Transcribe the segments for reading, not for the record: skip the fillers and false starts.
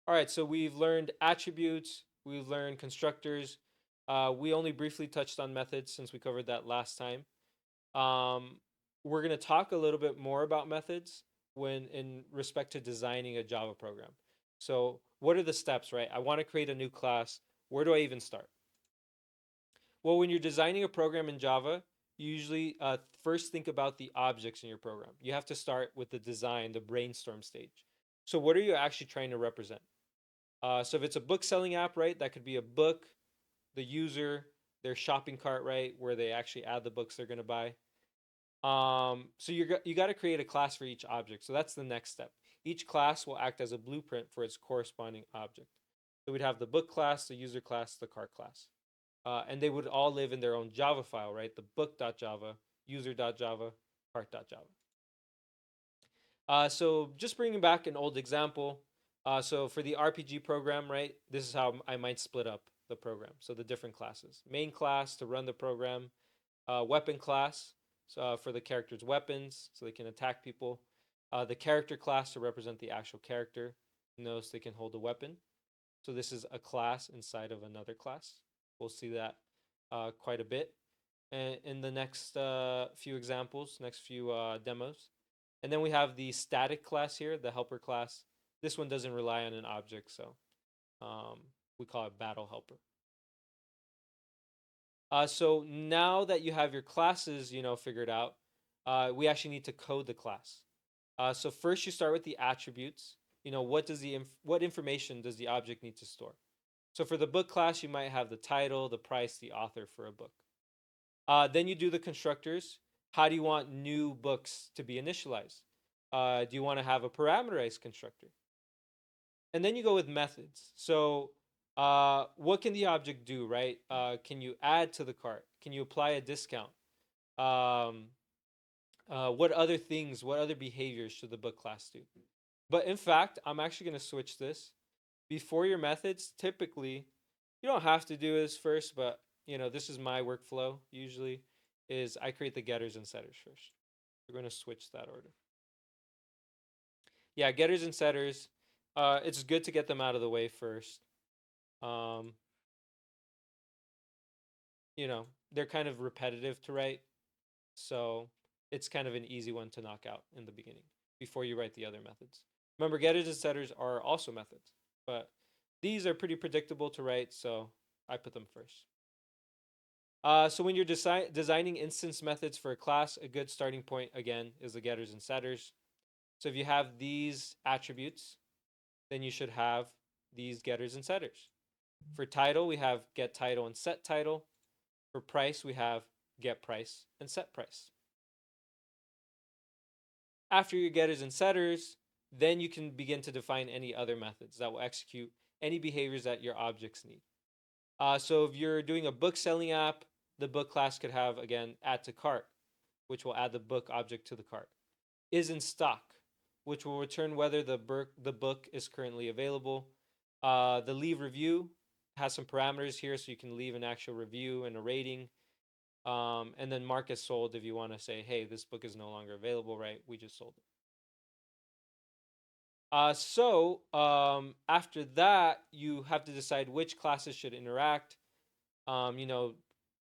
All right, so we've learned attributes, we've learned constructors. We only briefly touched on methods since we covered that last time. Um, we're going to talk a little bit more about methods when in respect to designing a Java program. So, what are the steps, right? I want to create a new class. Where do I even start? Well, when you're designing a program in Java, you usually first think about the objects in your program. You have to start with the design, the brainstorm stage. So, what are you actually trying to represent? So if it's a book selling app, right, that could be a book, the user, their shopping cart, right, where they actually add the books they're going to buy. So you got to create a class for each object. So that's the next step. Each class will act as a blueprint for its corresponding object. So we'd have the book class, the user class, the cart class. And they would all live in their own Java file, right? The book.java, user.java, cart.java. So just bringing back an old example. So for the RPG program, right, this is how I might split up the program. So the different classes. Main class to run the program. Weapon class for the character's weapons, so they can attack people. The character class to represent the actual character. Notice they can hold a weapon. So this is a class inside of another class. We'll see that quite a bit in the next few examples, next few demos. And then we have the static class here, the helper class. This one doesn't rely on an object, so um, we call it battle helper. So now that you have your classes, figured out, we actually need to code the class. So first you start with the attributes. What information does the object need to store? So for the book class, you might have the title, the price, the author for a book. Then you do the constructors. How do you want new books to be initialized? Do you want to have a parameterized constructor? And then you go with methods. So, what can the object do, right? Can you add to the cart? Can you apply a discount? Um, what other behaviors should the book class do? But in fact, I'm actually going to switch this. Before your methods, typically, you don't have to do this first, but this is my workflow usually, is I create the getters and setters first. We're going to switch that order. Yeah, getters and setters. It's good to get them out of the way first. Um, they're kind of repetitive to write, so it's kind of an easy one to knock out in the beginning before you write the other methods. Remember, getters and setters are also methods, but these are pretty predictable to write, so I put them first. So when you're designing instance methods for a class, a good starting point, again, is the getters and setters. So if you have these attributes, then you should have these getters and setters. For title, we have get title and set title. For price, we have get price and set price. After your getters and setters, then you can begin to define any other methods that will execute any behaviors that your objects need. So if you're doing a book selling app, the book class could have, again, add to cart, which will add the book object to the cart. Is in stock, which will return whether the book is currently available. The leave review has some parameters here, so you can leave an actual review and a rating. And then mark as sold if you want to say, hey, this book is no longer available, right? We just sold it. After that, you have to decide which classes should interact. Um, you know,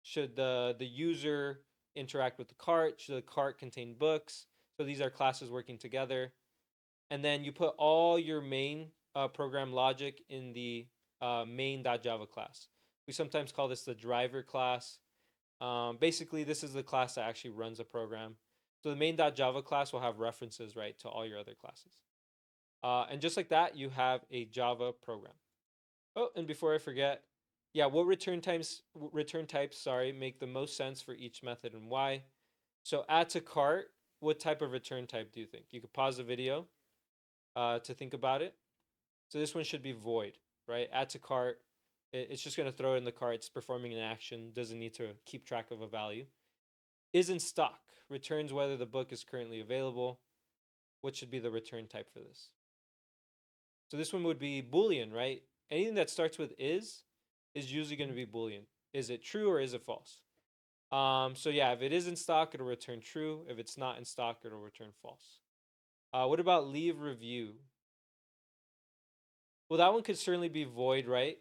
should the user interact with the cart? Should the cart contain books? So these are classes working together. And then you put all your main program logic in the main.java class. We sometimes call this the driver class. Basically, this is the class that actually runs a program. So the main.java class will have references, right, to all your other classes. And just like that, you have a Java program. Oh, and before I forget, yeah, what return types, sorry, make the most sense for each method and why? So add to cart, what type of return type do you think? You could pause the video to think about it. So this one should be void, right? Add to cart, it's just going to throw it in the cart. It's performing an action, doesn't need to keep track of a value. Is in stock, returns whether the book is currently available. What should be the return type for this? So this one would be Boolean, right? Anything that starts with is usually going to be Boolean. Is it true or is it false? So yeah, if it is in stock, it'll return true. If it's not in stock, it'll return false. What about leave review? Well, that one could certainly be void, right?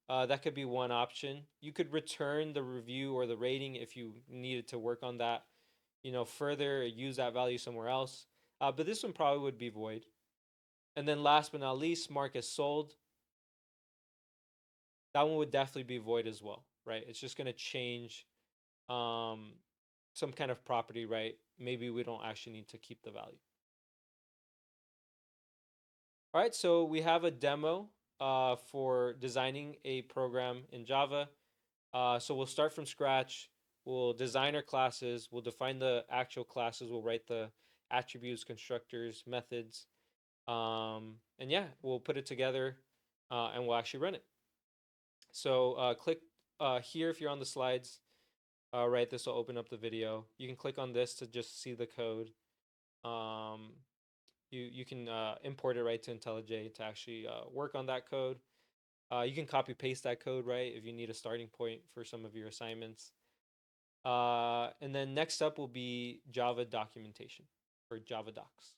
That could be one option. You could return the review or the rating if you needed to work on that, further, use that value somewhere else. But this one probably would be void. And then last but not least, mark as sold. That one would definitely be void as well, right? It's just going to change um, some kind of property, right? Maybe we don't actually need to keep the value. All right, so we have a demo for designing a program in Java. So we'll start from scratch. We'll design our classes. We'll define the actual classes. We'll write the attributes, constructors, methods. And yeah, we'll put it together and we'll actually run it. So click here if you're on the slides. Right, this will open up the video. You can click on this to just see the code. Um, you can import it right to IntelliJ to actually work on that code. You can copy paste that code, right, if you need a starting point for some of your assignments. And then next up will be Java documentation or Java docs.